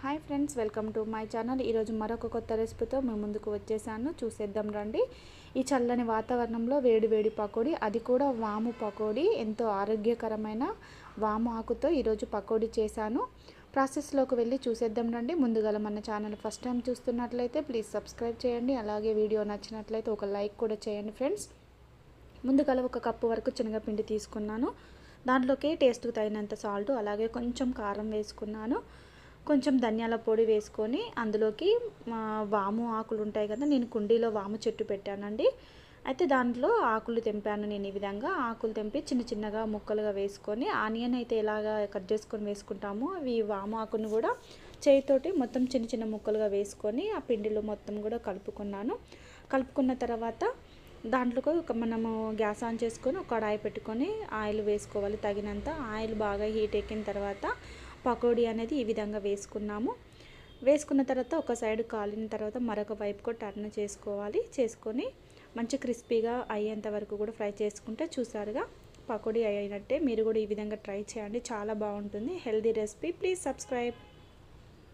Hi friends, welcome to my channel. ఈరోజు మరొక కొత్త రెసిపీతో మేము ముందుకు వచ్చేసాను. చూసేద్దాం రండి. ఈ చల్లని వాతావరణంలో వేడి వేడి పకోడీ, అది కూడా వాము పకోడీ, ఎంతో ఆరోగ్యకరమైన వాము ఆకుతో ఈరోజు పకోడీ చేశాను. ప్రాసెస్లోకి వెళ్ళి చూసేద్దాం రండి. ముందుగా మన ఛానల్ ఫస్ట్ టైం చూస్తున్నట్లయితే ప్లీజ్ సబ్స్క్రైబ్ చేయండి. అలాగే వీడియో నచ్చినట్లయితే ఒక లైక్ కూడా చేయండి ఫ్రెండ్స్. ముందుగా ఒక కప్పు వరకు శనగపిండి తీసుకున్నాను. దాంట్లోకి టేస్ట్కి తగినంత సాల్ట్, అలాగే కొంచెం కారం వేసుకున్నాను. కొంచెం ధనియాల పొడి వేసుకొని అందులోకి వాము ఆకులు ఉంటాయి కదా, నేను కుండీలో వాము చెట్టు పెట్టానండి. అయితే దాంట్లో ఆకులు తెంపాను. నేను ఈ విధంగా ఆకులు తెంపి చిన్న చిన్నగా ముక్కలుగా వేసుకొని, ఆనియన్ అయితే ఎలాగా కట్ చేసుకొని వేసుకుంటామో ఈ వాము ఆకును కూడా చేయితోటి మొత్తం చిన్న చిన్న ముక్కలుగా వేసుకొని ఆ పిండిలో మొత్తం కూడా కలుపుకున్నాను. కలుపుకున్న తర్వాత దాంట్లోకి మనము గ్యాస్ ఆన్ చేసుకొని ఒక కడాయి పెట్టుకొని ఆయిల్ వేసుకోవాలి. తగినంత ఆయిల్ బాగా హీట్ ఎక్కిన తర్వాత పకోడీ అనేది ఈ విధంగా వేసుకున్నాము. వేసుకున్న తర్వాత ఒక సైడ్ కాలిన తర్వాత మరొక వైపు కూడా టర్న్ చేసుకోవాలి. చేసుకొని మంచి క్రిస్పీగా అయ్యేంత వరకు కూడా ఫ్రై చేసుకుంటే చూసారుగా పకోడీ అయినట్టే. మీరు కూడా ఈ విధంగా ట్రై చేయండి, చాలా బాగుంటుంది. Healthy recipe. Please subscribe.